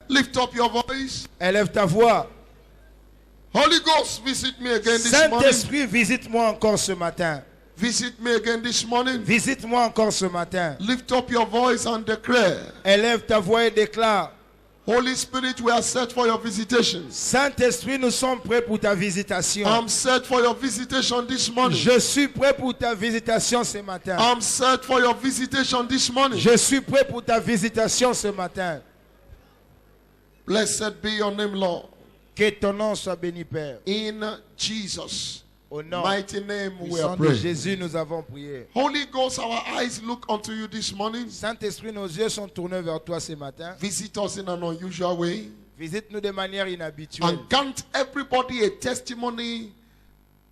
Lift up your voice. Élève ta voix. Holy Ghost, visit me again this morning. Saint-Esprit, visite-moi encore ce matin. Visit me again this morning. Visite-moi encore ce matin. Lift up your voice and declare. Élève ta voix et déclare. Holy Spirit, we are set for your visitations. Saint-Esprit, nous sommes prêts pour ta visitation. I'm set for your visitation this morning. Je suis prêt pour ta visitation ce matin. I'm set for your visitation this morning. Je suis prêt pour ta visitation ce matin. Blessed be your name, Lord. Que ton nom soit béni, Père. In Jesus' Au nom mighty name we puissant are de praying. Jésus, nous avons prié. Holy Ghost, our eyes look unto you this morning. Saint-Esprit, nos yeux sont tournés vers toi ce matin. Visit us in an unusual way. Visite-nous de manière inhabituelle. And grant everybody a testimony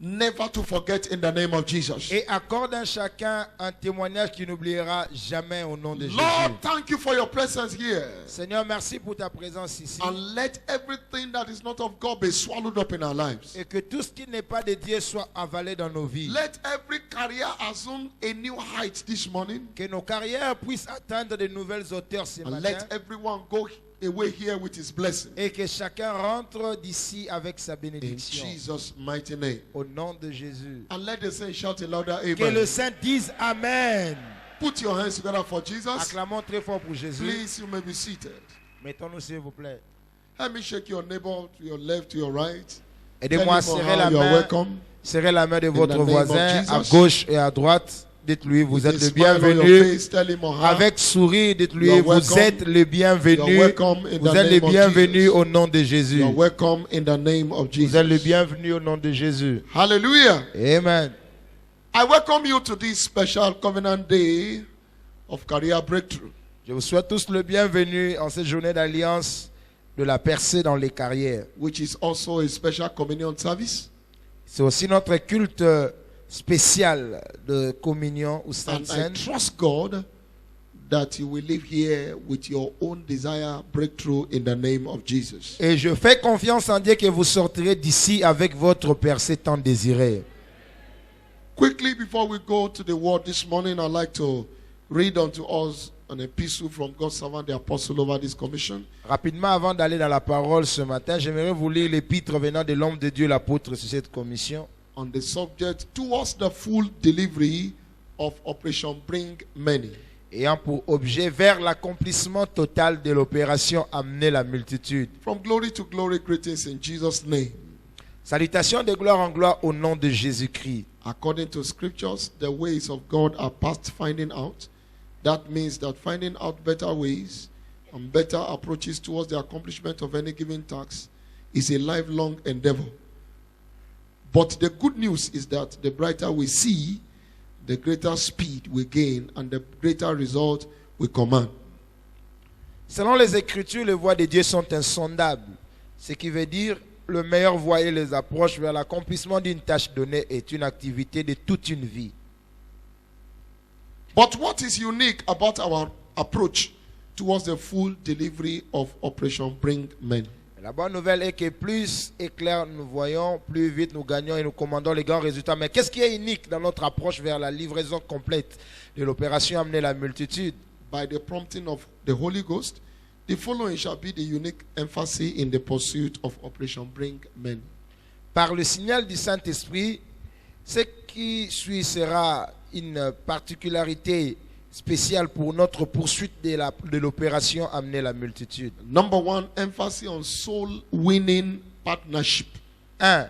never to forget in the name of Jesus. Et accorde à chacun un témoignage qui n'oubliera jamais au nom de Lord, Jésus. thank you for your presence here. Seigneur, merci pour ta présence ici. And let everything that is not of God be swallowed up in our lives. Et que tout ce qui n'est pas de Dieu soit avalé dans nos vies. Let every career assume a new height this morning. Que nos carrières puissent atteindre de nouvelles hauteurs ce And matin. let everyone go away here with his blessing. Et que chacun rentre d'ici avec sa In bénédiction. Jesus' mighty name. Au nom de Jésus. And let the saints shout a louder Que le amen. Saint dise Amen. Put your hands together for Jesus. Acclamons très fort pour Jésus. Please, you may be seated. Mettons-nous s'il vous plaît. Let me shake your neighbor to your left, to your right. Aidez-moi à Tell him serrer la how you are main. welcome. Serrez la main de the votre name of voisin à Jesus. gauche et à droite. Dites-lui, vous êtes With a le smile on your bienvenu. face, tell him or her, Avec sourire, dites-lui, You are vous welcome. êtes le You are bienvenu. welcome in Vous the êtes le name of bienvenu Jesus. au nom de Jésus. You are welcome in the name of Vous êtes le Jesus. bienvenu au nom de Jésus. Hallelujah. Amen. I welcome you to this special covenant day of career breakthrough. Je vous souhaite tous le bienvenu en cette journée d'alliance de la percée dans les carrières. Which is also a special communion service. C'est aussi notre culte spécial de communion ou And Sainte I Seine. trust God that you will live here with your own desire breakthrough in the name of Jesus. Et je fais confiance en Dieu que vous sortirez d'ici avec votre percée tant désirée. Quickly, before we go to the word this morning, I'd like to read unto us an epistle from God's servant, the apostle, over this commission. Rapidement, avant d'aller dans la parole ce matin, j'aimerais vous lire l'épître venant de l'homme de Dieu, l'apôtre, sur cette commission. On the subject, towards the full delivery of Operation Bring Many. Ayant pour objet vers l'accomplissement total de l'opération amener la multitude. From glory to glory, greetings in Jesus' name. Salutations de gloire en gloire au nom de Jésus-Christ. According to scriptures, the ways of God are past finding out. That means that finding out better ways and better approaches towards the accomplishment of any given task is a lifelong endeavor. But the good news is that the brighter we see, the greater speed we gain and the greater result we command. Selon les Écritures, les voies de Dieu sont insondables. Ce qui veut dire le meilleur voie et les approches vers l'accomplissement d'une tâche donnée est une activité de toute une vie. But what is unique about our approach towards the full delivery of Operation Bring Men? La bonne nouvelle est que plus éclair nous voyons, plus vite nous gagnons et nous commandons les grands résultats. Mais qu'est-ce qui est unique dans notre approche vers la livraison complète de l'opération amener la multitude? By the prompting of the Holy Ghost, the following shall be the unique emphasis in the pursuit of Operation Bring Men. Par le signal du Saint-Esprit, ce qui suit sera une particularité spéciale pour notre poursuite de l'opération amener la multitude. Number one, emphasis on soul-winning partnership. 1.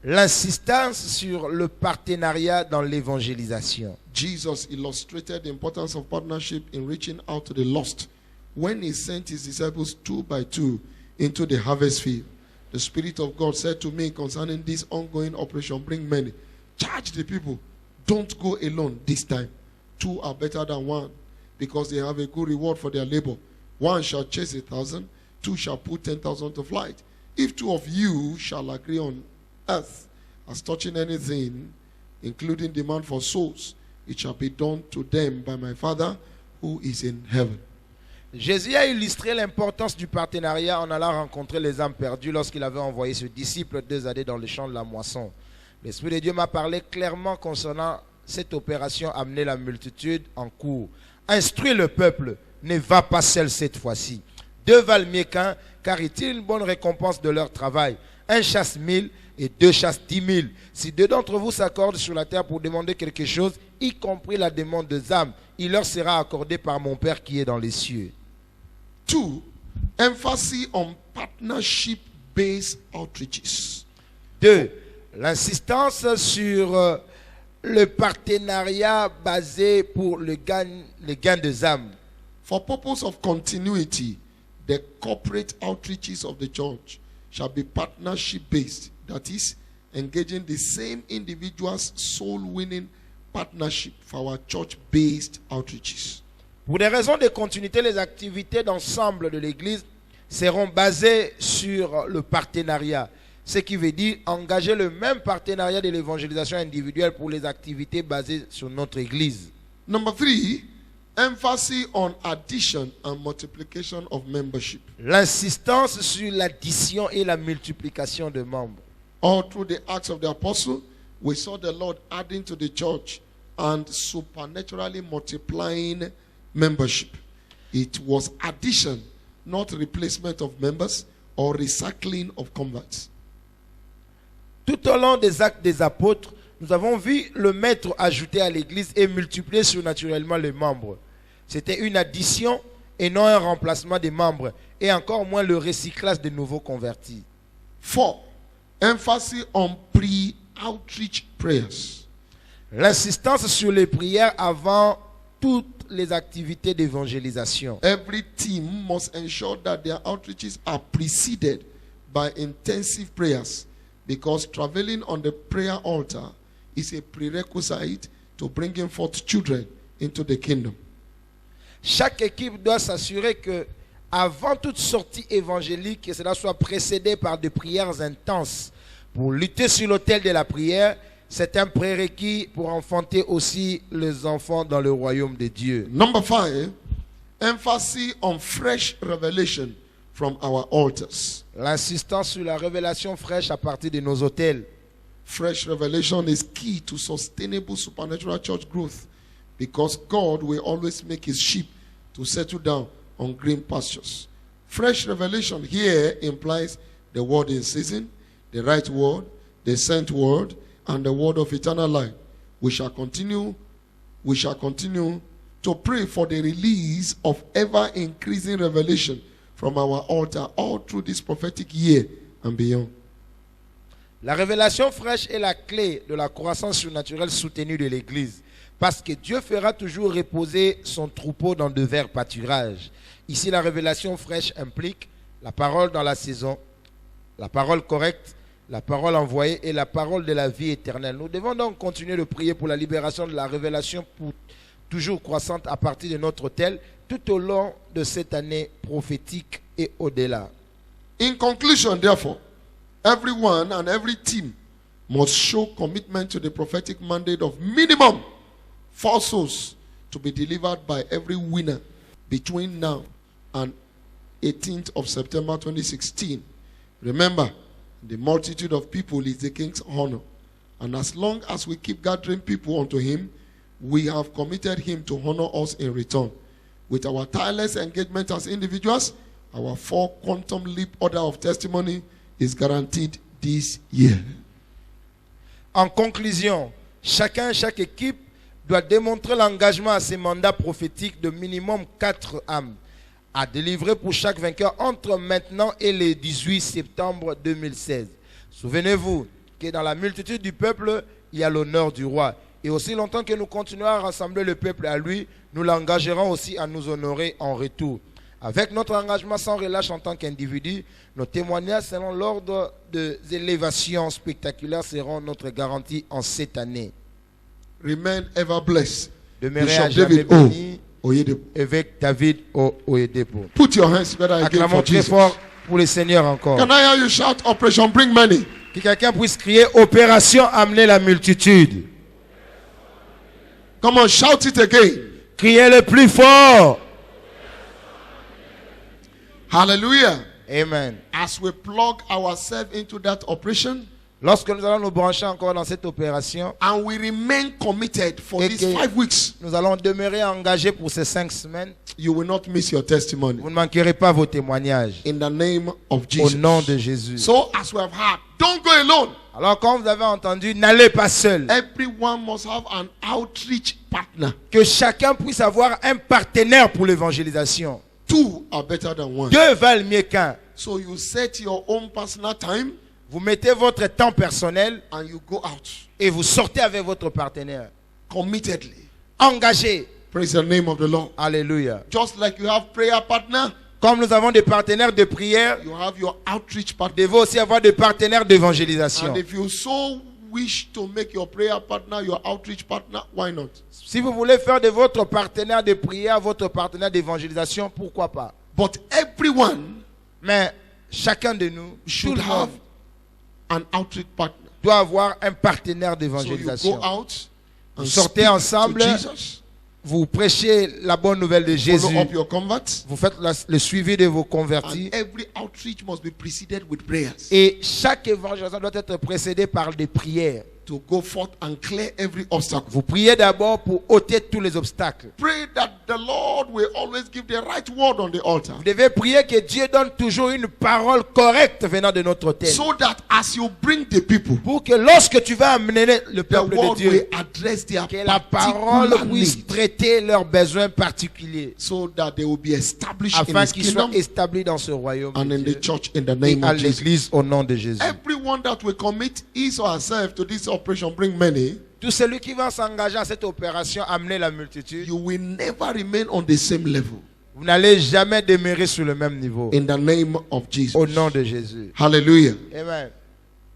L'insistance sur le partenariat dans l'évangélisation. Jesus illustrated the importance of partnership in reaching out to the lost when he sent his disciples 2 by 2 into the harvest field. The Spirit of God said to me concerning this ongoing operation, Bring Many, charge the people, don't go alone this time. 2 are better than 1 because they have a good reward for their labor. 1 shall chase 1,000, 2 shall put 10,000 to flight. If 2 of you shall agree on earth as touching anything, including demand for souls, it shall be done to them by my Father who is in heaven. Jésus a illustré l'importance du partenariat en allant rencontrer les âmes perdues lorsqu'il avait envoyé ses disciples 2 années dans le champ de la moisson. L'Esprit de Dieu m'a parlé clairement concernant cette opération amener la multitude en cours. Instruis le peuple, ne va pas seul cette fois-ci. 2 valent mieux qu'un, car ils tirent une bonne récompense de leur travail. Un chasse 1000 et 2 chassent 10 000. Si 2 d'entre vous s'accordent sur la terre pour demander quelque chose, y compris la demande des âmes, il leur sera accordé par mon Père qui est dans les cieux. 2. Emphasis on partnership-based outreaches. 2. L'insistance sur le partenariat basé pour le gain des âmes. For purpose of continuity, the corporate outreaches of the church shall be partnership-based. That is, engaging the same individuals' soul-winning partnership for our church-based outreaches. Pour des raisons de continuité, les activités d'ensemble de l'Église seront basées sur le partenariat. Ce qui veut dire engager le même partenariat de l'évangélisation individuelle pour les activités basées sur notre Église. Number 3, emphasis on addition and multiplication of membership. L'insistance sur l'addition et la multiplication de membres. All through the Acts of the Apostle, we saw the Lord adding to the church and supernaturally multiplying membership. It was addition, not replacement of members or recycling of converts. Tout au long des actes des apôtres, nous avons vu le maître ajouter à l'église et multiplier surnaturellement les membres. C'était une addition et non un remplacement des membres, et encore moins le recyclage de nouveaux convertis. 4. Emphasis on pre-outreach prayers. L'insistance sur les prières avant toutes les activités d'évangélisation. Every team must ensure that their outreaches are preceded by intensive prayers, because traveling on the prayer altar is a prerequisite to bringing forth children into the kingdom. Chaque équipe doit s'assurer que, avant toute sortie évangélique, que cela soit précédé par des prières intenses. Pour lutter sur l'autel de la prière, c'est un prérequis pour enfanter aussi les enfants dans le royaume de Dieu. Number 5, emphasis on fresh revelation from our altars. L'insistance sur la révélation fraîche à partir de nos autels. Fresh revelation is key to sustainable supernatural church growth, because God will always make his sheep to settle down on green pastures. Fresh revelation here implies the word in season, the right word, the sent word, and the word of eternal life. We shall continue to pray for the release of ever increasing revelation from our altar all through this prophetic year and beyond. La révélation fraîche est la clé de la croissance surnaturelle soutenue de l'Église, parce que Dieu fera toujours reposer son troupeau dans de verts pâturages. Ici, la révélation fraîche implique la parole dans la saison, la parole correcte, la parole envoyée et la parole de la vie éternelle. Nous devons donc continuer de prier pour la libération de la révélation toujours croissante à partir de notre autel tout au long de cette année prophétique et au-delà. In conclusion, therefore, everyone and every team must show commitment to the prophetic mandate of minimum 4 souls to be delivered by every winner between now and 18th of September 2016. Remember, the multitude of people is the king's honor. And as long as we keep gathering people unto him, we have committed him to honor us in return. With our tireless engagement as individuals, our 4 quantum leap order of testimony is guaranteed this year. En conclusion, chaque équipe doit démontrer l'engagement à ses mandats prophétiques de minimum 4 âmes à délivrer pour chaque vainqueur entre maintenant et le 18 septembre 2016. Souvenez-vous que dans la multitude du peuple, il y a l'honneur du roi. Et aussi longtemps que nous continuerons à rassembler le peuple à lui, nous l'engagerons aussi à nous honorer en retour. Avec notre engagement sans relâche en tant qu'individu, nos témoignages selon l'ordre des élévations spectaculaires seront notre garantie en cette année. Remain ever blessed. Demeurez à Bishop jamais David O. béni, Oyedepo. évêque David Oyedepo. Put your hands together again for Acclamons très Jesus. fort pour le Seigneur encore. Can I hear you shout, Operation Bring Money? Que quelqu'un puisse crier opération amener la multitude. Come on, shout it again. Criez le plus fort. Hallelujah. Amen. As we plug ourselves into that operation, Lorsque nous allons nous brancher encore dans cette opération, and we remain committed for Et these que- 5 weeks, nous allons demeurer engagés pour ces 5 semaines. you will not miss your testimony. Vous ne manquerez pas vos témoignages. In the name of Au Jesus. nom de Jésus. So, as we have heard, don't go alone. Alors, quand vous avez entendu, n'allez pas seul. Everyone must have an outreach partner. Que chacun puisse avoir un partenaire pour l'évangélisation. 2 are better than 1. 2 valent mieux qu'un. So, you set your own personal time Vous mettez votre temps personnel and you go out et vous sortez avec votre partenaire. committedly. Engagé. Praise the name of the Lord. Alléluia. Just like you have prayer partner, Comme nous avons des partenaires de prière, you have your outreach vous partner. devez aussi avoir des partenaires d'évangélisation. And if you so wish to make your prayer partner your outreach partner, why not? Si vous voulez faire de votre partenaire de prière votre partenaire d'évangélisation, pourquoi pas? But everyone Mais chacun de nous, tout should le have monde, an outreach partner. doit avoir un partenaire So you d'évangélisation. go out and Vous sortez speak ensemble, to Jesus, vous prêchez la bonne nouvelle de Jésus, follow up your converts, vous faites le suivi de vos and convertis. every outreach must be preceded with prayers Et chaque évangélisation doit être précédée par des prières. to go forth and clear every obstacle. Vous priez d'abord pour ôter tous les obstacles. Pray that the Lord will always give the right word on the altar, Vous devez prier que Dieu donne toujours une parole correcte venant de notre terre. so that as you bring the people, Pour que lorsque tu vas amener le the peuple de word will Dieu, address their que la parole particular puisse need, traiter leurs besoins particuliers, so that they will be established in afin His qu'ils soient kingdom établis dans ce royaume and de in the Dieu church in the et name à of Jesus. l'église au nom de Jésus. Everyone that will commit his or herself to this operation, bring many, Tout celui qui va s'engager à cette opération, amener la multitude, you will never remain on the same level. vous n'allez jamais demeurer sur le même niveau. In the name of Jesus. Au nom de Jésus. Hallelujah. Amen.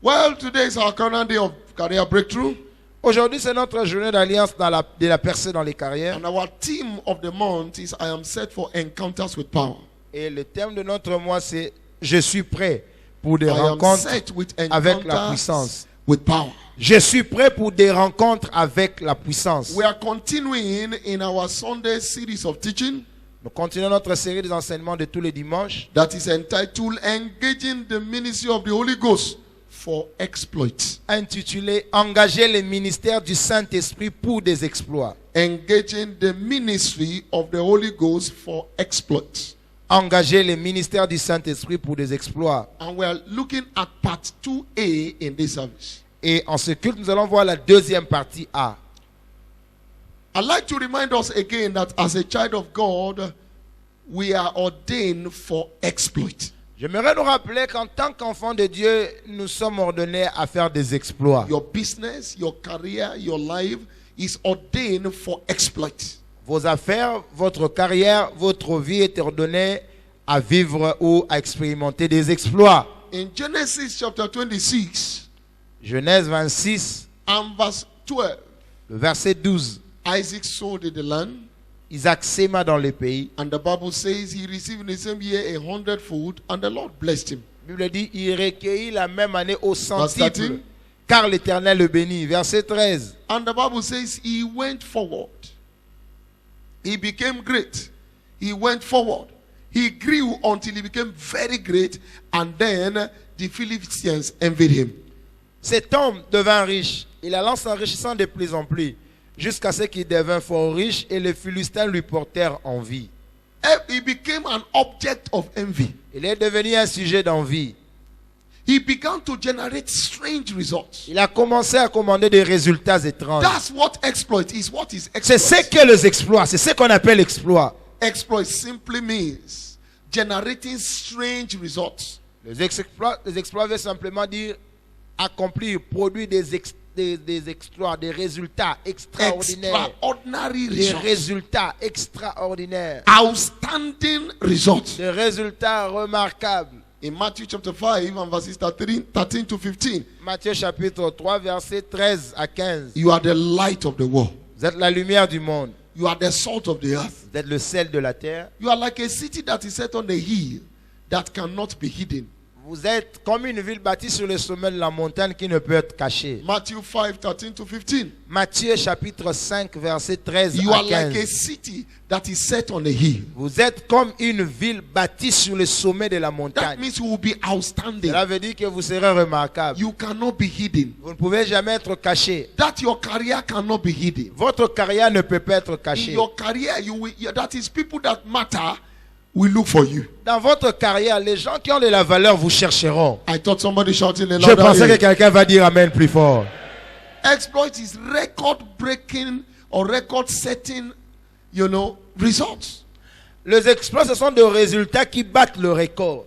Well, today is our current day of career breakthrough. Aujourd'hui, c'est notre journée d'alliance de la percée dans les carrières. And our theme of the month is I am set for encounters with power. Et le thème de notre mois, c'est Je suis prêt pour des I am rencontres set with avec la encounters puissance. with power. Je suis prêt pour des rencontres avec la puissance. We are continuing in our Sunday series of teaching Nous continuons notre série des enseignements de tous les dimanches that is entitled Engaging the Ministry of the Holy Ghost for Exploits. intitulée Engager les ministères du Saint-Esprit pour des exploits. Engaging the ministry of the Holy Ghost for exploits. Engager les ministères du Saint-Esprit pour des exploits. And we are looking at part 2A in this service. Et en ce culte, nous allons voir la deuxième partie A. I'd like to remind us again that as a child of God, we are ordained for exploit. J'aimerais nous rappeler qu'en tant qu'enfants de Dieu, nous sommes ordonnés à faire des exploits. Your business, your career, your life is ordained for exploit. Vos affaires, votre carrière, votre vie est ordonnée à vivre ou à expérimenter des exploits. In Genesis chapter 26 Genèse 26, and verse 12, le verset 12. Isaac sowed in the land, Isaac sema dans le pays. and the Bible says he received in the same year 100-fold, and the Lord blessed him. La Bible dit, il recueillit la même année au Verse centuple, 13. car l'Éternel le bénit. Verset 13. And the Bible says he went forward. He became great. He went forward. He grew until he became very great, and then the Philistines envied him. Cet homme devint riche. Il alla s'enrichissant de plus en plus, jusqu'à ce qu'il devint fort riche, et les Philistins lui portèrent envie. He became an object of envy. Il est devenu un sujet d'envie. He began to generate strange results. Il a commencé à commander des résultats étranges. That's what exploit is. What is C'est exploit? ce que les exploits, c'est ce qu'on appelle exploit. Exploit simply means generating strange results. Les exploits veulent simplement dire accomplir, produire des exploits, des résultats extraordinaires. Extraordinary Des results. résultats extraordinaires. Outstanding results. Des résultats remarquables. In Matthew chapter 5 and verses 13 to 15, Matthieu chapitre 3, verset 13 à 15. you are the light of the world. Vous êtes la lumière du monde. You are the salt of the earth. Vous êtes le sel de la terre. You are like a city that is set on a hill that cannot be hidden. Vous êtes comme une ville bâtie sur le sommet de la montagne qui ne peut être cachée. Matthew 5, 13 to 15. Matthieu chapitre 5 verset 13 You à are like a 15. city that is set on a hill. Vous êtes comme une ville bâtie sur le sommet de la That montagne. means you will be outstanding. Cela veut dire que vous serez remarquable. You cannot be hidden. Vous ne pouvez jamais être caché. That your career cannot be hidden. Votre carrière ne peut pas être In cachée. your career, that is people that matter will look for you. Dans votre carrière, les gens qui ont de la valeur vous chercheront. I thought somebody shouting a Je louder pensais que amen. quelqu'un va dire Amen plus fort. Exploit is record-breaking or record-setting, results. Les exploits, ce sont des résultats qui battent le record.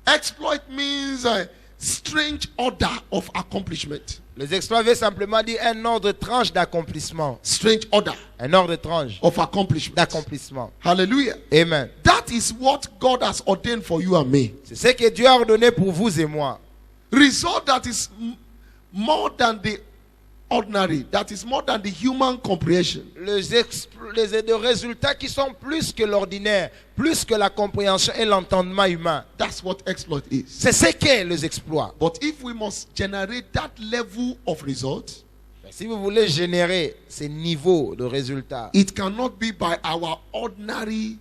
Exploit means a strange order of accomplishment. Les exploits veulent simplement dire un ordre étrange d'accomplissement. Strange order Un ordre étrange of accomplishment. d'accomplissement. Hallelujah. Amen. That is what God has ordained for you and me. C'est ce que Dieu a ordonné pour vous et moi. Result that is more than the ordinary, that is more than the human comprehension. Les résultats qui sont plus que l'ordinaire, plus que la compréhension et l'entendement humain. That's what exploit is. C'est ce qu'est les exploits. But if we must generate that level of result, Mais si vous voulez générer ces niveaux de résultats, it cannot be by our ordinary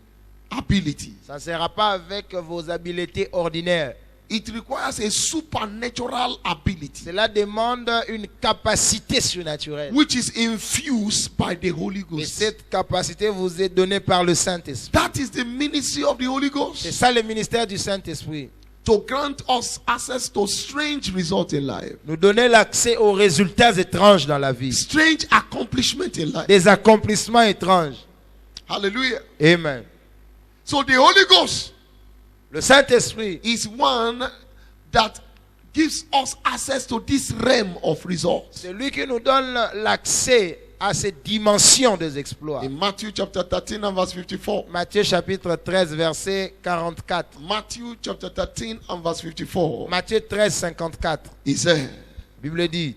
ability. ça ne sera pas avec vos habiletés ordinaires. It requires a supernatural ability Cela demande une capacité surnaturelle. which is infused by the Holy Et Ghost. cette capacité vous est donnée par le Saint-Esprit. That is the ministry of the Holy C'est Ghost, ça le ministère du Saint-Esprit. to grant us access to strange results in life, Nous donner l'accès aux résultats étranges dans la vie. strange accomplishment in life. Des accomplissements étranges. Hallelujah. Amen. So the Holy Ghost Le Saint-Esprit is one that gives us access to this realm of results. c'est lui qui nous donne l'accès à cette dimension des exploits. In Matthew chapter 13 and verse 54. Matthieu chapitre 13 verset 44. Matthew chapter 13 and verse 54. Matthieu 13 54. He said, La Bible dit,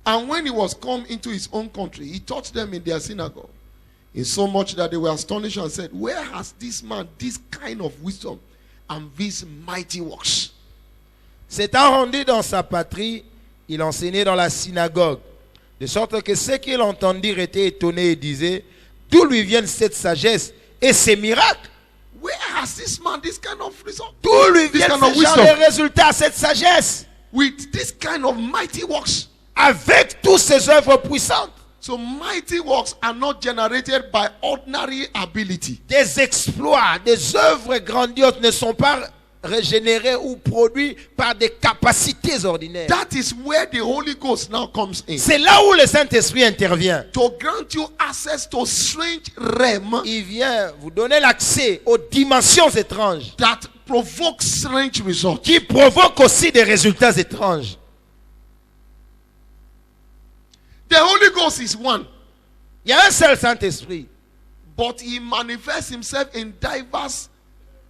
and when he was come into his own country, he taught them in their synagogue, in so much that they were astonished and said, where has this man this kind of wisdom and these mighty works? s'étant rendu dans sa patrie, il enseignait dans la synagogue, de sorte que ceux qui l'entendirent étaient étonnés et disaient, d'où lui viennent cette sagesse et ces miracles? Where has this man this kind of result? D'où lui This viennent kind of ce genre wisdom de résultats, cette sagesse? with this kind of mighty works. Avec toutes ces œuvres puissantes. So mighty works are not generated by ordinary ability. Des exploits, des œuvres grandioses ne sont pas régénérées ou produits par des capacités ordinaires. That is where the Holy Ghost now comes in. C'est là où le Saint-Esprit intervient. To grant you access to strange realm Il vient vous donner l'accès aux dimensions étranges that provoke strange results. qui provoquent aussi des résultats étranges. The Holy Ghost is one, Il y a un seul Saint-Esprit, but he manifests himself in diverse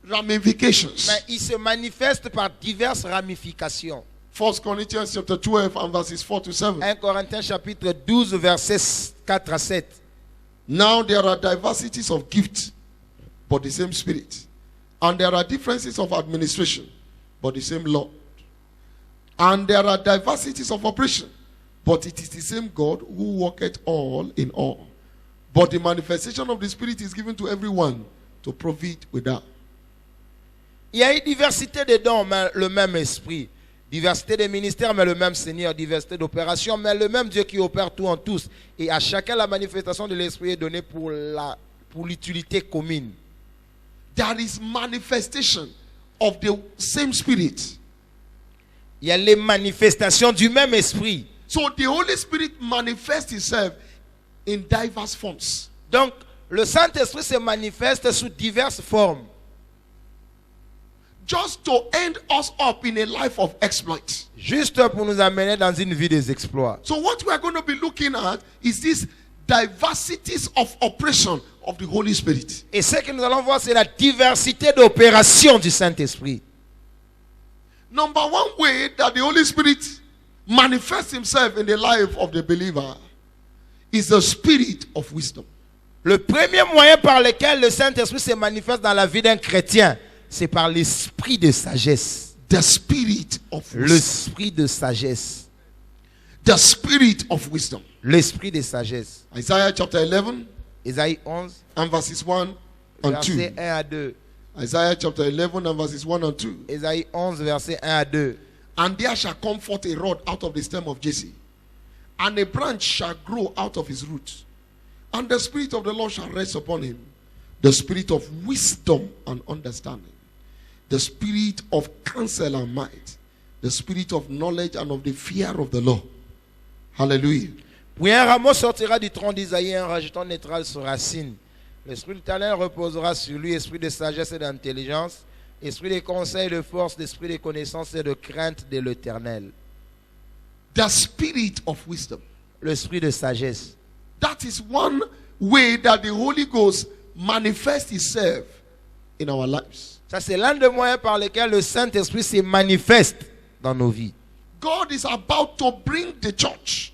ramifications. mais il se manifeste par diverses ramifications. 1 Corinthians chapter 12 and verses 4 to 7. 1 Corinthiens chapitre 12 versets 4 à 7. Now there are diversities of gifts, but the same Spirit. And there are differences of administration, but the same Lord. And there are diversities of operation, but it is the same God who worketh all in all. But the manifestation of the Spirit is given to everyone to profit without. Il y a une diversité de dons, mais le même esprit. Diversité de ministères, mais le même Seigneur. Diversité d'opérations, mais le même Dieu qui opère tout en tous. Et à chacun, la manifestation de l'esprit est donnée pour l'utilité commune. There is manifestation of the same Spirit. Il y a les manifestations du même esprit. So the Holy Spirit manifests itself in diverse forms. Donc, le Saint-Esprit se manifeste sous diverses formes. Just to end us up in a life of exploit. Juste pour nous amener dans une vie des exploits. So what we are going to be looking at is these diversities of operation of the Holy Spirit. Et ce que nous allons voir, c'est la diversité d'opérations du Saint-Esprit. Number one way that the Holy Spirit manifests himself in the life of the believer is the spirit of wisdom. Le premier moyen par lequel le Saint-Esprit se manifeste dans la vie d'un chrétien, c'est par l'esprit de sagesse. The spirit of wisdom. L'esprit de sagesse. The spirit of wisdom. L'esprit de sagesse. Isaiah chapter 11 Ésaïe 11, and verses 1 and 2. verset 1 à 2. Isaiah chapter 11 and verses 1 and 2. Ésaïe 11, verset 1 à 2. And there shall come forth a rod out of the stem of Jesse, and a branch shall grow out of his roots. And the Spirit of the Lord shall rest upon him, the Spirit of wisdom and understanding, the Spirit of counsel and might, the Spirit of knowledge and of the fear of the Lord. Hallelujah. Puis un rameau sortira du tronc d'Isaïe, un rajeton naîtra sur racine. L'esprit du talent reposera sur lui, esprit de sagesse et d'intelligence, esprit de conseil, de force, d'esprit de connaissance et de crainte de l'Éternel. The Spirit of wisdom. L'esprit de sagesse. That is one way that the Holy Ghost manifests itself in our lives. Ça, c'est l'un des moyens par lesquels le Saint-Esprit se manifeste dans nos vies. God is about to bring the church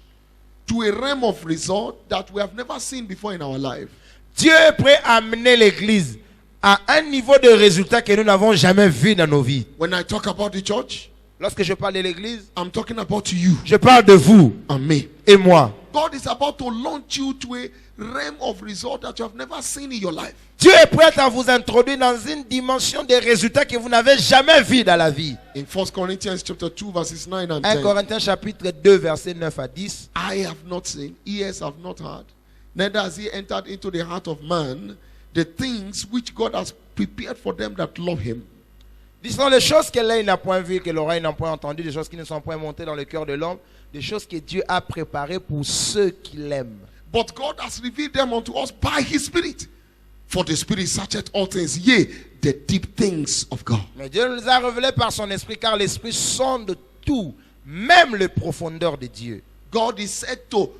to a realm of result that we have never seen before in our life. Dieu est prêt à amener l'Église à un niveau de résultat que nous n'avons jamais vu dans nos vies. When I talk about the church, Lorsque je parle de l'Église, I'm talking about you je parle de vous and me. et moi. God is about to launch you to a realm of result that you have never seen in your life. Dieu est prêt à vous introduire dans une dimension des résultats que vous n'avez jamais vu dans la vie. In 1 Corinthians chapter 2 verses 9 and 1 10. Corinthiens chapitre 2 verset 9 à 10. I have not seen, ears have not heard, neither has he entered into the heart of man the things which God has prepared for them that love him. Ce sont les choses que l'œil n'a point vues, que l'oreille n'a point entendues, des choses qui ne sont point montées dans le cœur de l'homme, des choses que Dieu a préparées pour ceux qui l'aiment. But God has revealed them unto us by his Spirit. For the Spirit searcheth all things, yea, the deep things of God. Mais Dieu nous les a révélés par son esprit, car l'esprit sonde tout, même les profondeurs de Dieu. God is said to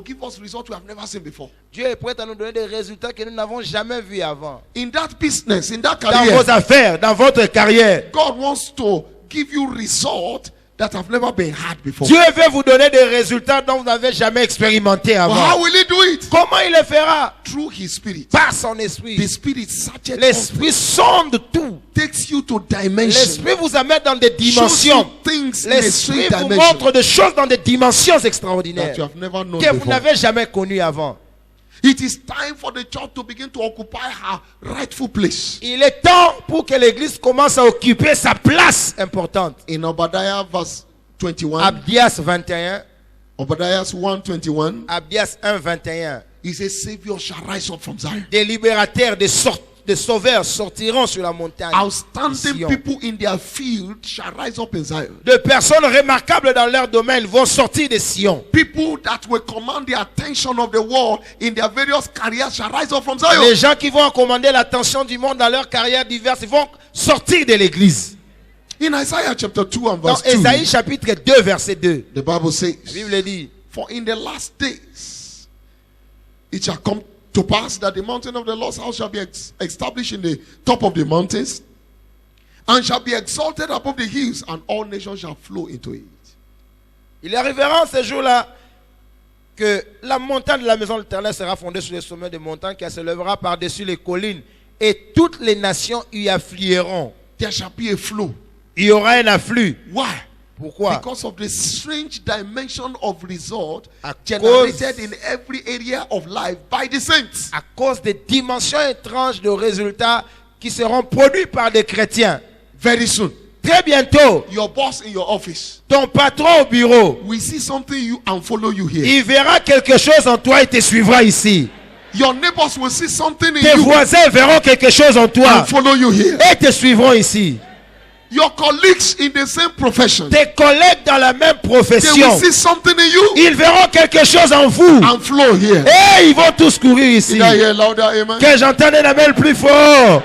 give us results we have never seen before. Dieu est prêt à nous donner des résultats que nous n'avons jamais vus avant. In that business, in that Dans career, vos affaires, dans votre carrière. God wants to give you results that have never been had before. Dieu veut vous donner des résultats dont vous n'avez jamais expérimenté But avant. how will he do it? Comment il le fera? Through his Spirit. Par son esprit. The Spirit searcheth all L'esprit sonde tout. takes you to dimensions. L'esprit vous amène dans des Shows dimensions. you things in a L'esprit strange vous dimension montre des choses dans des dimensions that extraordinaires you have never known que vous before. n'avez jamais connues avant. It is time for the church to begin to occupy her rightful place. Il est temps pour que l'Église commence à occuper sa place importante. In Obadiah verse 21, Abdias 21, Obadiah 1:21, Abdias 1, 21. he says, Savior shall rise up from Zion. Des libérateurs, des sauveurs sortiront sur la montagne. Outstanding Sion. people in their field shall rise up in Zion. De personnes remarquables dans leur domaine vont sortir de Sion. People that will command the attention of the world in their various careers shall rise up from Les Zion. gens qui vont commander l'attention du monde dans leurs carrières diverses, ils vont sortir de l'église. In Isaiah chapter 2 and Dans verse 2, Ésaïe chapitre 2 verset 2, the Bible says, la Bible dit, For in the last days it shall come to pass that the mountain of the Lord's house shall be established in the top of the mountains, and shall be exalted above the hills, and all nations shall flow into it. il arrivera en ce jour-là que la montagne de la maison de l'Éternel sera fondée sur les sommets des montagnes, qui se lèvera par-dessus les collines, et toutes les nations y afflueront. There shall be a flow. Il y aura un afflux. Why? Pourquoi? Because of the strange dimension of result À generated in every area of life by the saints. À cause des dimensions étranges de résultats qui seront produits par des chrétiens. Very soon, Très bientôt, your boss in your office ton patron au bureau, will see something you and follow you here. il verra quelque chose en toi et te suivra ici. Your neighbors will see something in Tes you voisins verront quelque chose en toi and follow you here. et te suivront ici. Your colleagues in the same profession, Tes collègues dans la même they will profession, see something in you ils verront quelque chose en vous and flow here. et ils vont tous courir ici. Did I hear louder? Amen. Que j'entende un amen plus fort.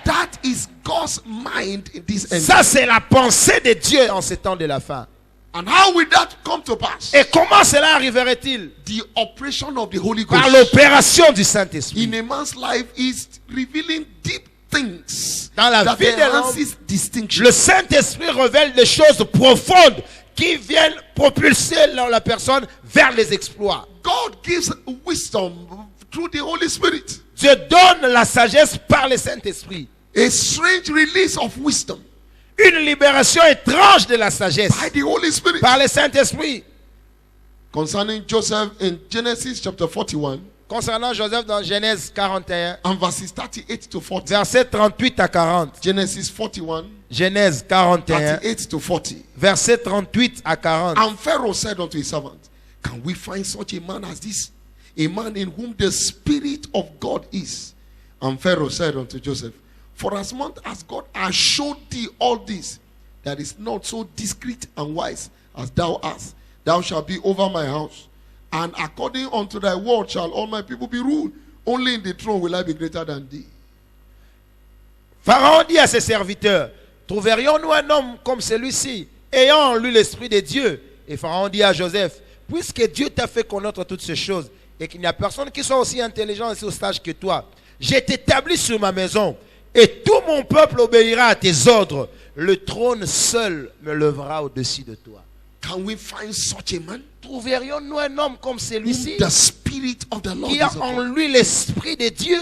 That is God's mind in this end. Ça, c'est la pensée de Dieu en ces temps de la fin. And how will that come to pass? Et comment cela arriverait-il? The operation of the Holy Par Ghost l'opération du Saint-Esprit. in a man's life is revealing deep things Dans la that vie de l'homme, enhances distinction. le Saint-Esprit révèle des choses profondes qui viennent propulser la personne vers les exploits. God gives wisdom through the Holy Spirit. Dieu donne la sagesse par le Saint-Esprit. A strange release of wisdom Une libération étrange de la sagesse by the Holy Spirit. par le Saint-Esprit. Concerning Joseph in Genesis chapter 41 Concernant Joseph dans Genèse 41, and verses 38 to 40. versets 38 à 40. Genesis 41, Genèse 41, 38 to 40. versets 38 à 40. And Pharaoh said unto his servant, can we find such a man as this? A man in whom the Spirit of God is. And Pharaoh said unto Joseph, for as much as God has showed thee all this, that is not so discreet and wise as thou art, thou shalt be over my house. And according unto thy word shall all my people be ruled. Only in the throne will I be greater than thee. Pharaon dit à ses serviteurs, trouverions-nous un homme comme celui-ci, ayant en lui l'Esprit de Dieu? Et Pharaon dit à Joseph, puisque Dieu t'a fait connaître toutes ces choses, et qu'il n'y a personne qui soit aussi intelligent et aussi sage que toi, je t'établis sur ma maison, et tout mon peuple obéira à tes ordres. Le trône seul me lèvera au-dessus de toi. Can we find such a man? Trouverions-nous un homme comme celui-ci, The Spirit of the Lord qui is a upon en him. lui l'Esprit de Dieu?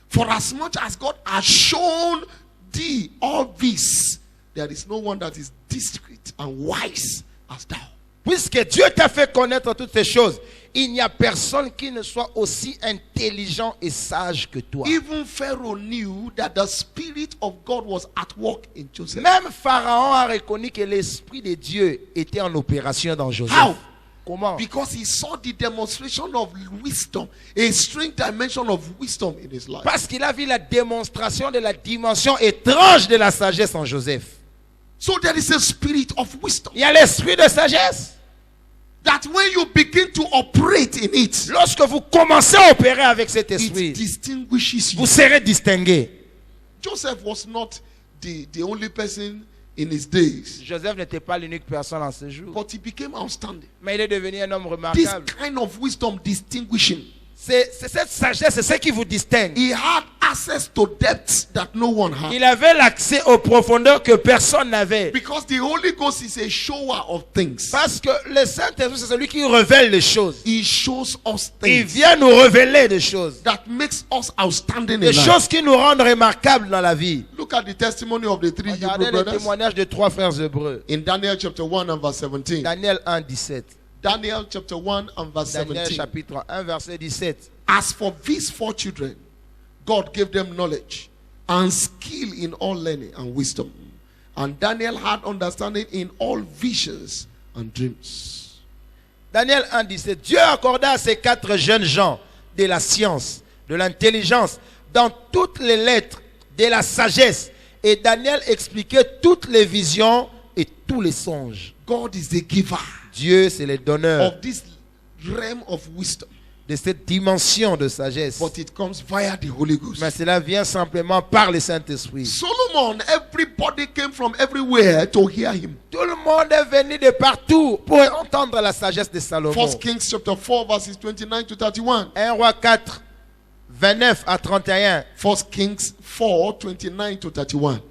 For as much as God has shown thee all this, there is no one that is discreet and wise as thou. Puisque Dieu t'a fait connaître toutes ces choses, il n'y a personne qui ne soit aussi intelligent et sage que toi. Even Pharaoh knew that the Spirit of God was at work in Joseph. Même Pharaon a reconnu que l'Esprit de Dieu était en opération dans Joseph. How? Comment? Because he saw the demonstration of wisdom, a strange dimension of wisdom in his life. Parce qu'il a vu la démonstration de la dimension étrange de la sagesse en Joseph. So there is a spirit of wisdom Il y a l'esprit de sagesse. that when you begin to operate in it, Lorsque vous commencez à opérer avec cet it esprit, distinguishes you. vous serez distingué. Joseph was not the only person in his days, Joseph n'était pas l'unique personne en ce jour, but he became outstanding. mais il est devenu un homme This remarquable. kind of wisdom distinguished him. C'est cette sagesse, c'est ce qui vous distingue. He had access to depths that no one had. Il avait l'accès aux profondeurs que personne n'avait. Because the Holy Ghost is a shower of things. Parce que le Saint-Esprit, c'est celui qui révèle les choses. He shows us Il things vient nous révéler des choses. that makes us outstanding Des in life. choses qui nous rendent remarquables dans la vie. Look at the testimony of the three Regardez Hebrew le brothers témoignage de trois frères hébreux. in Daniel chapter 1 and verse 17. Daniel 1, 17. Daniel chapter 1 and verse Daniel 17. chapitre 1, verset 17. As for these four children, God gave them knowledge and skill in all learning and wisdom. And Daniel had understanding in all visions and dreams. Daniel 1, 17. Dieu accorda à ces quatre jeunes gens de la science, de l'intelligence, dans toutes les lettres, de la sagesse. Et Daniel expliquait toutes les visions et tous les songes. God is the giver Dieu, c'est le donneur of this realm of wisdom. de cette dimension de sagesse. But it comes via the Holy Ghost. Mais cela vient simplement par le Saint-Esprit. Solomon, everybody came from everywhere to hear him. Tout le monde est venu de partout pour entendre la sagesse de Salomon. 1 Kings chapter 4 verses 29 to 31. 1 roi 4, 29 à 31. 1 Kings 4, 29 to 31.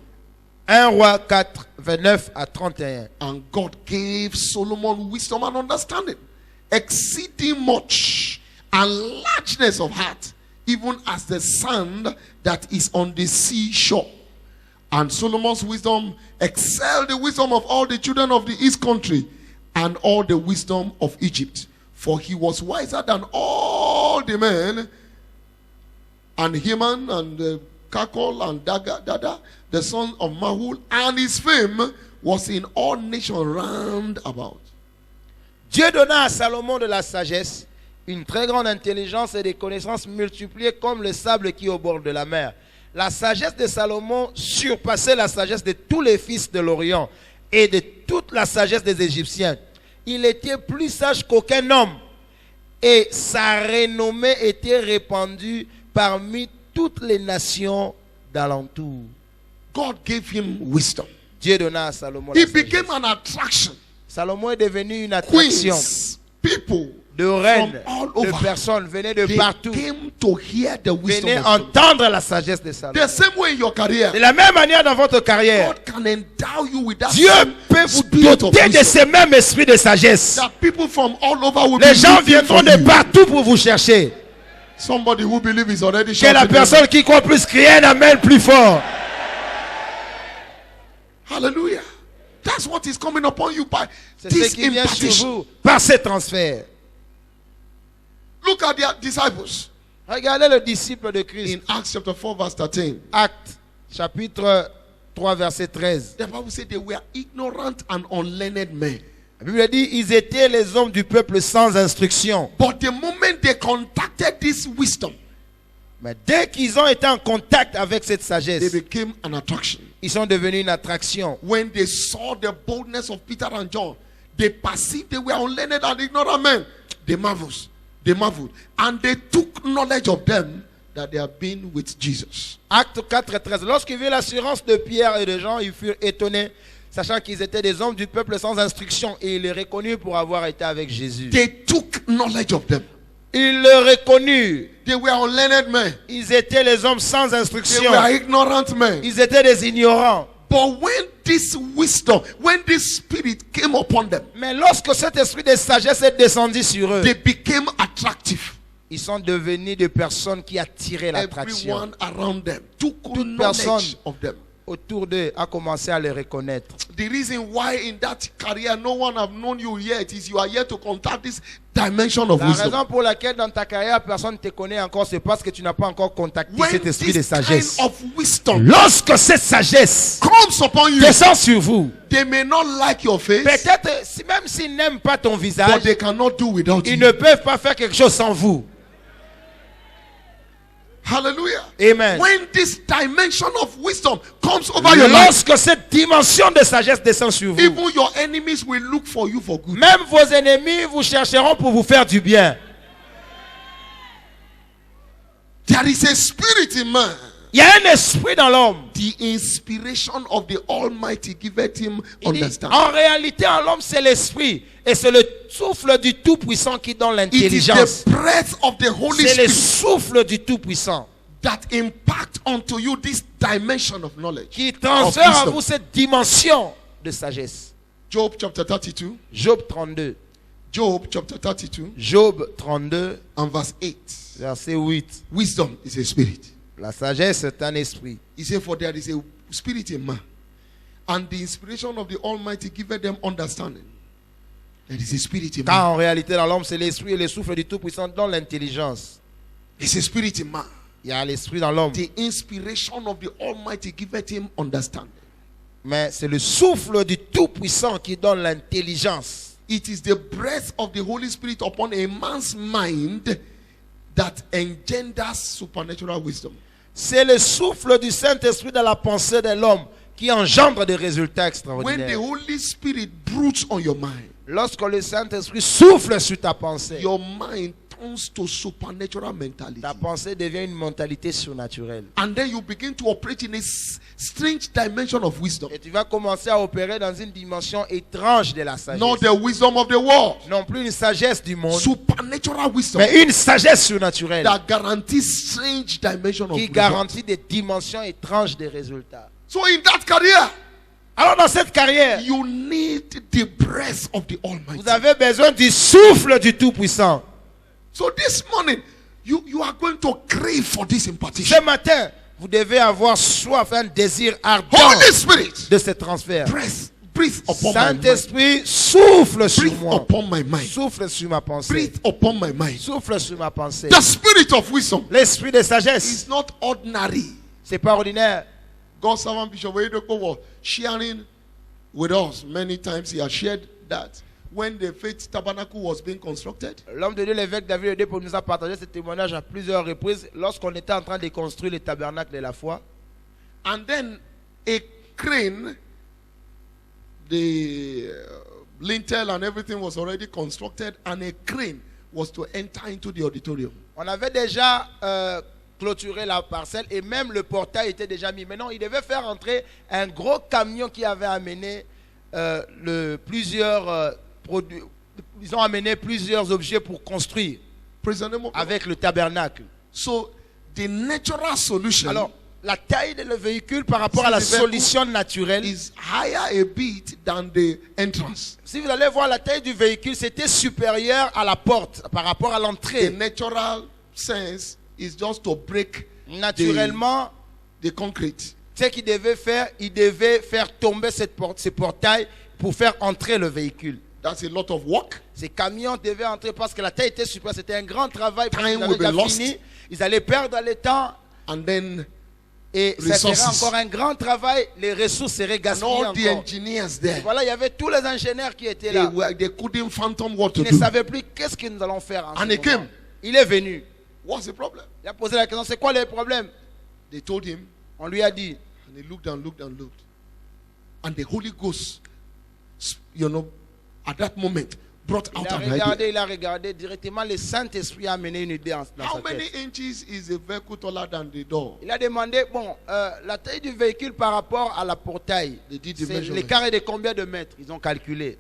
1 roi 4, 29 à 31. And God gave Solomon wisdom and understanding, exceeding much, and largeness of heart, even as the sand that is on the seashore. And Solomon's wisdom excelled the wisdom of all the children of the east country and all the wisdom of Egypt. For he was wiser than all the men, and Heman and Kakol and Dada, the son of Mahul, and his fame was in all nations round about. Dieu donna à Salomon de la sagesse, une très grande intelligence et des connaissances multipliées comme le sable qui est au bord de la mer. La sagesse de Salomon surpassait la sagesse de tous les fils de l'Orient et de toute la sagesse des Égyptiens. Il était plus sage qu'aucun homme et sa renommée était répandue parmi toutes les nations d'alentour. God gave him wisdom. Dieu donna à Salomon la He sagesse. became an attraction. Salomon est devenu une attraction. Queens, people De reines, from all de over, personnes venaient de they partout. came to hear the wisdom Venez of Solomon. entendre la sagesse de Salomon. The same way in your career, De la même manière dans votre carrière, God can endow you with that Dieu same peut vous spirit of doter de wisdom. ce même esprit de sagesse. That people from all over will Les be gens looking for viendront de you. partout pour vous chercher. Somebody who believes is already Que la shouting. personne qui croit plus crie un amen plus fort. Hallelujah. That's what is coming upon you by C'est ce this qui vient sur impartation. vous par ces transferts. Look at their disciples Regardez le disciple de Christ. in Acts chapter 4 verse 13. Actes, chapitre 3, verset 13. The Bible said they were ignorant and unlearned men. La Bible dit, ils étaient les hommes du peuple sans instruction. But the moment they contacted this wisdom, Mais dès qu'ils ont été en contact avec cette they sagesse, became an attraction. ils sont devenus une attraction. When they saw the boldness of Peter and John, they perceived they were unlearned and ignorant men. They marveled. They marveled. And they took knowledge of them that they have been with Jesus. Acte 4, 13. Lorsqu'ils virent l'assurance de Pierre et de Jean, ils furent étonnés, sachant qu'ils étaient des hommes du peuple sans instruction, et ils les reconnurent pour avoir été avec Jésus. They took knowledge of them. Ils le reconnurent. They were unlearned men. Ils étaient les hommes sans They instruction. were ignorant men. Ils étaient des ignorants. But when this wisdom, when this spirit came upon them, Mais lorsque cet esprit de sagesse est descendu sur eux, they became attractive. ils sont devenus des personnes qui attiraient l'attraction. Everyone around them took Toute knowledge personne of them. autour d'eux a commencé à les reconnaître. The reason why in that career no one have known you yet is you are yet to contact this dimension of La wisdom. raison pour laquelle dans ta carrière personne ne te connaît encore, c'est parce que tu n'as pas encore contacté When cet esprit de this sagesse. kind of wisdom Lorsque cette sagesse comes upon you, descend sur vous, they may not like your face, peut-être même s'ils n'aiment pas ton visage, but they cannot do without ils you. ne peuvent pas faire quelque chose sans vous. Hallelujah. Amen. When this dimension of wisdom comes over your life, Lorsque cette dimension de sagesse descend sur vous, even your enemies will look for you for good. même vos ennemis vous chercheront pour vous faire du bien. There is a spirit in man. Il y a un esprit dans l'homme. The inspiration of the Almighty giveth him Il dit, understanding. en réalité, en l'homme, c'est l'esprit. Et c'est le souffle du Tout-Puissant qui donne It is l'intelligence. the breath of the Holy C'est le Spirit souffle du Tout-Puissant that impact onto you this dimension of knowledge. qui transfère à wisdom. vous cette dimension de sagesse. Job chapter 32. Job 32. Job chapter 32 Job 32, and verse 8. verset 8. Wisdom is a spirit. La sagesse est un esprit. He said, for there is a spirit in man, and the inspiration of the Almighty giveth them understanding. There is a spirit in Car man. en réalité, dans l'homme, c'est l'esprit et le souffle du Tout-Puissant dans l'intelligence. It's a spirit in man. Il y a l'esprit dans l'homme. The inspiration of the Almighty giveth him understanding. Mais c'est le souffle du Tout-Puissant qui donne l'intelligence. It is the breath of the Holy Spirit upon a man's mind that engenders supernatural wisdom. C'est le souffle du Saint-Esprit dans la pensée de l'homme qui engendre des résultats When the extraordinaires. Holy Spirit broods on your mind, Lorsque le Saint-Esprit souffle sur ta pensée, your mind turns to supernatural mentality. ta pensée devient une mentalité surnaturelle. And then you begin to operate in a strange dimension of wisdom. Et tu vas commencer à opérer dans une dimension étrange de la sagesse. Not the wisdom of the world. Non plus une sagesse du monde, Supernatural wisdom mais une sagesse surnaturelle that guarantees strange dimension of qui results. garantit des dimensions étranges des résultats. So in that career, Alors dans cette carrière, you need the breath of the Almighty. vous avez besoin du souffle du Tout-Puissant. So this morning, you are going to crave for this impartation. Ce matin, vous devez avoir soif, un désir ardent Holy Spirit, de ce transfert. breathe upon my mind. Saint-Esprit, souffle sur Breathe moi. upon my mind. Souffle sur ma pensée. Breathe upon my mind. Souffle sur ma pensée. The spirit of wisdom L'esprit de sagesse, is not ordinary. c'est pas ordinaire. God's servant Bishop Oyedepo was sharing with us many times. He has shared that when the faith tabernacle was being constructed, L'homme de Dieu, l'évêque David Oyedepo, nous a partagé ce témoignage à plusieurs reprises lorsqu'on était en train de construire le tabernacle de la foi. and then a crane, the lintel and everything was already constructed, and a crane was to enter into the auditorium. On avait déjà clôturé la parcelle et même le portail était déjà mis. Maintenant, il devait faire entrer un gros camion qui avait amené plusieurs produits. Ils ont amené plusieurs objets pour construire Praise the name of God. avec le tabernacle. So the natural solution Alors, la taille de le véhicule par rapport à la solution naturelle, is higher a bit than the entrance. si vous allez voir la taille du véhicule, c'était supérieur à la porte par rapport à The l'entrée. natural sense is just to break Naturellement, the concrete. ce qu'il devait faire, il devait faire tomber ces portails pour faire entrer le véhicule. That's a lot of work. Ces camions devaient entrer parce que la terre était super. C'était un grand travail. Parce Time qu'ils will avaient be déjà lost. fini. Ils allaient perdre le temps. And then Et ça serait resources. encore un grand travail. Les ressources seraient and gaspillées all the encore. engineers there, Voilà, il y avait tous les ingénieurs qui étaient là. they couldn't fathom what to Ils ne do. savaient plus qu'est-ce que nous allons faire. En And ce he came. moment. Il est venu. What's the problem? Il a posé la question, c'est quoi le problème? They told him, On lui a dit. and he looked and looked and looked. And the Holy Ghost, at that moment, brought out an idea. Il a regardé directement. Le Saint-Esprit a amené une idée dans How sa many tête. inches is a vehicle taller than the door? Il a demandé, la taille du véhicule par rapport à la portail. They did the C'est measurement. l'écart est de combien de mètres? Ils ont calculé.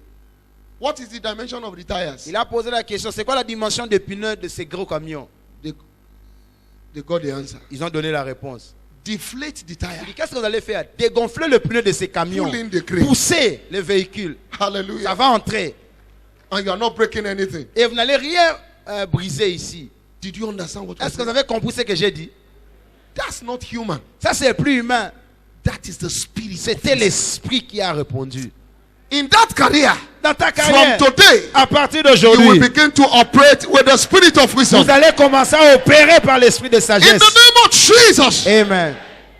What is the dimension of the tires? Il a posé la question, c'est quoi la dimension des pneus de ces gros camions? They got the answer. Ils ont donné la réponse. Deflate the Il tire. dit, qu'est-ce que vous allez faire? Dégonfler le pneu de ces camions. Pull in the crane. Pousser le véhicule. Ça Hallelujah. va entrer. And you are not breaking anything. Et vous n'allez rien briser ici. Did you understand what I Est-ce que vous said? avez compris ce que j'ai dit? That's not human. Ça, c'est plus humain. That is the spirit. C'était l'esprit qui a répondu. In that career, Dans ta from carrière, today, à partir you will d'aujourd'hui, begin to operate with the spirit of wisdom. vous allez commencer à opérer par l'esprit de In sagesse. the name of Jesus. Amen.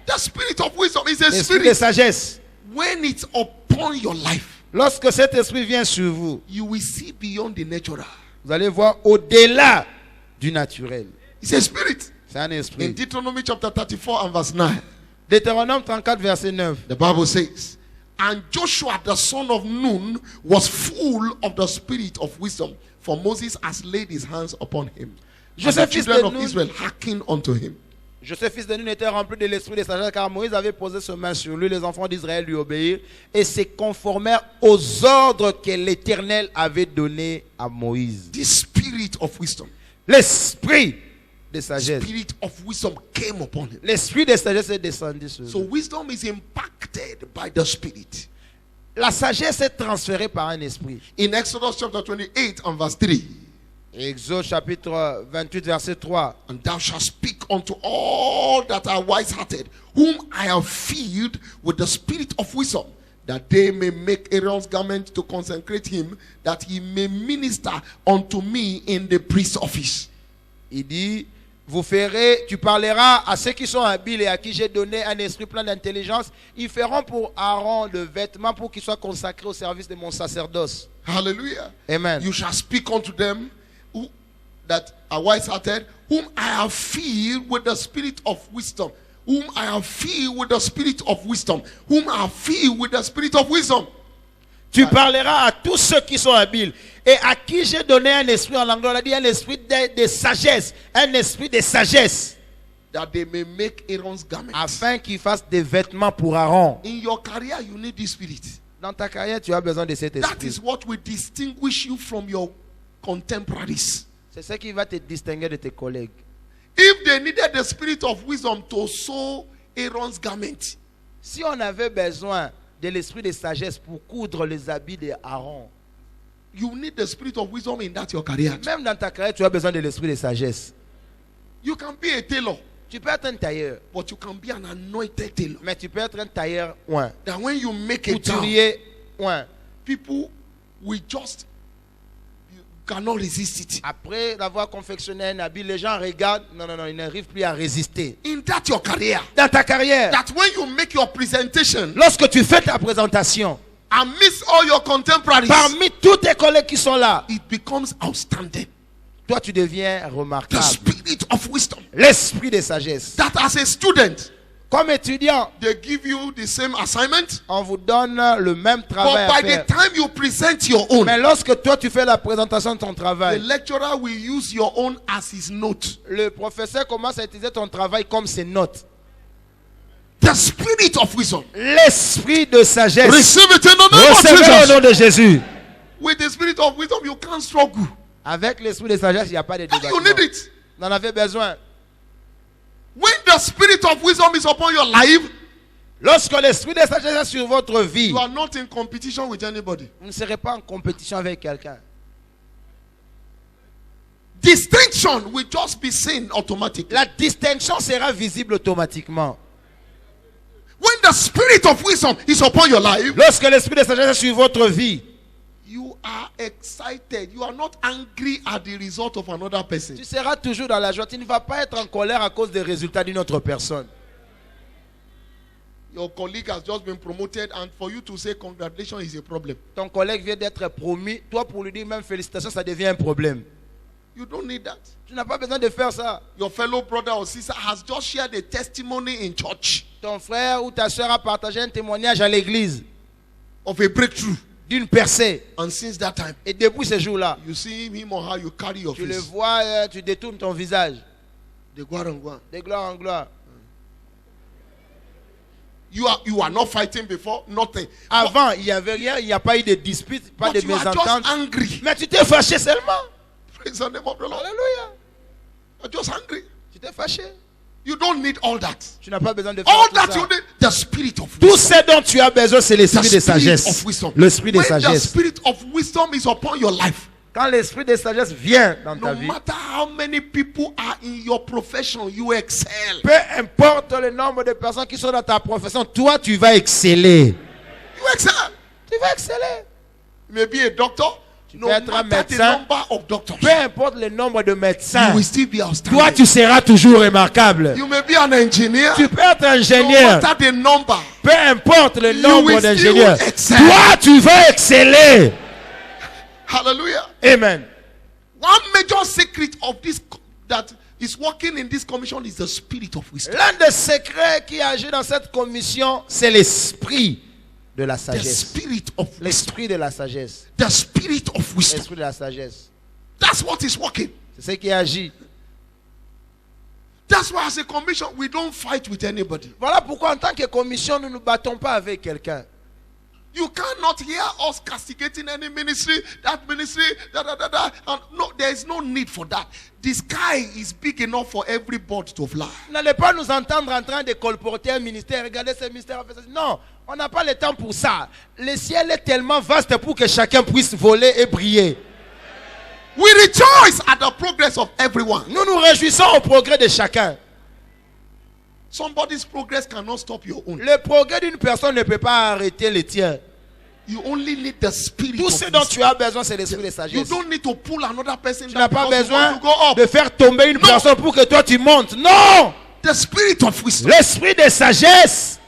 The spirit of wisdom is a L'esprit de spirit. sagesse. When it's upon your life, Lorsque cet esprit vient sur vous, you will see beyond the natural. vous allez voir au-delà du naturel. It's a spirit. C'est un In esprit. Deuteronomy chapter 34 and verse 9, Deutéronome 34, verset 9. the Bible says, and Joshua the son of Nun was full of the spirit of wisdom, for Moses has laid his hands upon him. And the Joseph, fils children de of Nun, Israel hearkened unto him. Joseph, fils de Nun, était rempli de l'esprit de sagesse, car Moïse avait posé ses mains sur lui. Les enfants d'Israël lui obéirent et se conformèrent aux ordres que l'Éternel avait donnés à Moïse. The spirit of wisdom, L'esprit de sagesse. spirit of wisdom came upon him. L'esprit de sagesse est descendu sur So lui. wisdom is impacted by the spirit. La sagesse est transférée par un esprit. In Exodus chapter 28 and verse 3, Exode chapitre 28, verset 3. and thou shalt speak unto all that are wise-hearted, whom I have filled with the spirit of wisdom, that they may make Aaron's garment to consecrate him, that he may minister unto me in the priest's office. Il dit, tu parleras à ceux qui sont habiles et à qui j'ai donné un esprit plein d'intelligence. Ils feront pour Aaron le vêtement pour qu'il soit consacré au service de mon sacerdoce. Hallelujah. Amen. You shall speak unto them that are wise-hearted, whom I have filled with the spirit of wisdom. Whom I have filled with the spirit of wisdom. Whom I have filled with the spirit of wisdom. Tu parleras à tous ceux qui sont habiles et à qui j'ai donné un esprit, en anglais on a dit un esprit de sagesse, un esprit de sagesse, That they may make Aaron's garment. afin qu'ils fassent des vêtements pour Aaron. In your career, you need this spirit. Dans ta carrière, tu as besoin de cet That esprit. is what will distinguish you from your contemporaries. C'est ce qui va te distinguer de tes collègues. If they needed the spirit of wisdom to sew Aaron's garment, Si on avait besoin de l'esprit de sagesse pour coudre les habits d'Aaron, you need the spirit of wisdom in that your career. même dans ta carrière, tu as besoin de l'esprit de sagesse. You can be a tailor, Tu peux être un tailleur, but you can be an anointed tailor. mais tu peux être un tailleur ouin, That when you make a gown, couturier ouin. people will just, you cannot resist it. Après avoir confectionné un habit, les gens regardent. Non, ils n'arrivent plus à résister. In that your career, Dans ta carrière, that when you make your presentation lorsque tu fais ta présentation, amidst all your contemporaries, parmi tous tes collègues qui sont là, it becomes outstanding. toi tu deviens The remarquable. spirit of wisdom. L'esprit de sagesse. That as a student, Comme étudiant, they give you the same assignment, on vous donne le même travail but à by faire. the time you present your own, Mais lorsque toi tu fais la présentation de ton the travail, lecturer will use your own as his note. le professeur commence à utiliser ton travail comme ses notes. The spirit of wisdom. L'esprit de sagesse. Receive it in the name of Recevez au Jesus. nom de Jésus. With the spirit of wisdom, you can't struggle. Avec l'esprit de sagesse, il n'y a pas de And you débat. need it. On en avait besoin. When the spirit of wisdom is upon your life, Lorsque l'esprit de sagesse est sur votre vie, you are not in competition with anybody. vous ne serez pas en compétition avec quelqu'un. Distinction distinction will just be seen automatically. La distinction sera visible automatiquement. When the spirit of wisdom is upon your life, Lorsque l'esprit de sagesse est sur votre vie, you are excited. You are not angry at the result of another person. tu seras toujours dans la joie. Tu ne vas pas être en colère à cause des résultats d'une autre personne. Your colleague has just been promoted, and for you to say congratulations is a problem. Ton collègue vient d'être promu. Toi, pour lui dire même félicitations, ça devient un problème. You don't need that. Tu n'as pas besoin de faire ça. Your fellow brother or sister has just shared a testimony in church Ton frère ou ta soeur a partagé un témoignage à l'église of a breakthrough. d'une percée. And since that time, Et depuis ce jour-là, you see him or her, you carry your tu le face. vois, tu détournes ton visage. De gloire en gloire. De gloire en gloire. You are not fighting before, nothing. Avant, il n'y avait rien, il n'y a pas eu de dispute, pas But de you are just mésentente. angry. Mais tu t'es fâché seulement. Praise the name of the Lord. Alléluia. You're just angry. Tu t'es fâché. You don't need all that. Tu n'as pas besoin de faire All tout that ça. you need, the spirit of Tout wisdom. ce dont tu as besoin, c'est The l'esprit de spirit sagesse. of wisdom. L'esprit de When the sagesse. spirit of wisdom is upon your life, Quand l'esprit de sagesse vient dans ta no vie, matter how many people are in your profession, you excel. peu importe le nombre de personnes qui sont dans ta profession, toi, tu vas exceller. You excel. Tu vas exceller. You may be a doctor. No peux être un matter the médecin. number of doctors, Peu importe le nombre de you médecins, will still be toi, outstanding. tu seras toujours remarquable. You may be an engineer. Tu peux être No ingénieur. matter the number. Peu importe le You nombre will still d'ingénieurs, excel. toi, tu vas exceller. Hallelujah. Amen. One major secret of this that is working in this commission is the spirit of wisdom. L'un des secrets qui agit dans cette commission, c'est l'esprit de la The sagesse. spirit of wisdom. L'esprit de la sagesse. The spirit of wisdom. L'esprit de la sagesse. That's what is working. C'est ce qui agit. That's why as a commission we don't fight with anybody. Voilà pourquoi en tant que commission, nous ne nous battons pas avec quelqu'un. You cannot hear us castigating any ministry, that ministry, da. And no, there is no need for that. The sky is big enough for every bird to fly. Vous n'allez pas nous entendre en train de colporter un ministère. Regardez ce ministère. Non, on n'a pas le temps pour ça. Le ciel est tellement vaste pour que chacun puisse voler et briller. We rejoice at the progress of everyone. Nous nous réjouissons au progrès de chacun. Somebody's progress cannot stop your own. Le progrès d'une personne ne peut pas arrêter le tien. You only need the spirit Tout of ce dont wisdom. tu as besoin, c'est l'esprit de You sagesse. don't need to pull another person Tu down n'as pas because you want besoin to go up. de faire tomber une Non. personne pour que toi tu montes. Non! The spirit of wisdom. L'esprit de sagesse.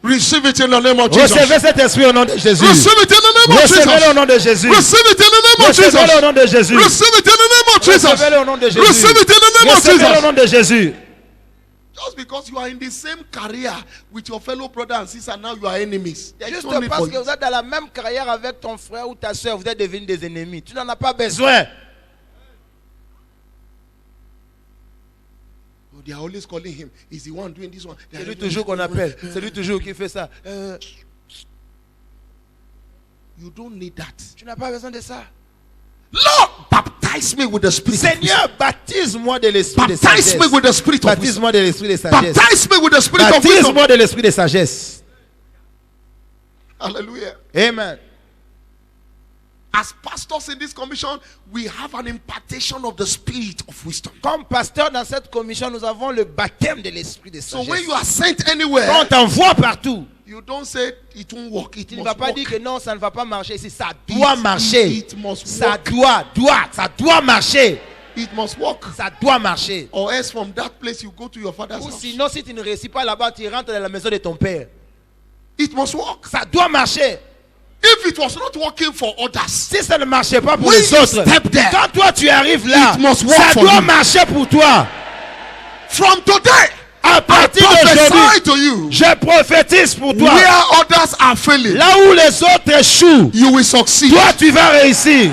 Receive it in the name of Jesus. Recevez cet esprit au nom de Jésus. Receive it in the name of Recevez-le au Jesus. nom de Jésus. Receive it in the name of Recevez-le au Jesus. nom de Jésus. Receive it in the name of Jesus. Recevez-le au nom de Jésus. Receive it in the name of Recevez-le au Jesus. nom de Jésus. Just because you are in the same career with your fellow brother and sister, now you are enemies. There is Juste no need parce for que it. vous êtes dans la même carrière avec ton frère ou ta soeur, vous êtes devenus des ennemis. Tu n'en as pas besoin. Oh, they are always calling him. Is the one doing this one? They C'est are lui doing toujours qu'on this one. appelle. C'est lui toujours qui fait ça. You don't need that. Tu n'as pas besoin de ça. Lord, baptize me with the spirit of wisdom. Seigneur, baptise-moi de l'esprit de Baptize sagesse. me with the spirit of wisdom. Baptise-moi de l'esprit de sagesse. Baptize me with the spirit of wisdom. Baptise-moi de l'esprit de sagesse. Hallelujah. Amen. As pastors in this commission, we have an impartation of the spirit of wisdom. Comme pasteur dans cette commission, nous avons le baptême de l'esprit de So sagesse. when you are sent Quand on anywhere, t'envoie partout, you don't say it won't work. It tu ne must vas pas work. dire que non, ça ne va pas marcher ici. Ça doit It- marcher. it must Ça work. ça doit marcher. It must work. Ça doit marcher. Or else from that place you go to your father's Ou house. sinon, si tu ne réussis pas là-bas, tu rentres dans la maison de ton père. It must work. Ça doit marcher. If it was not working for others, Si ça ne marchait pas pour When les you autres, step there, quand toi tu arrives là, it must work ça for doit you. marcher pour toi. from today, À I partir prophesy d'aujourd'hui, to you, je prophétise pour toi. where others are failing, Là où les autres échouent, you will succeed. toi tu vas réussir.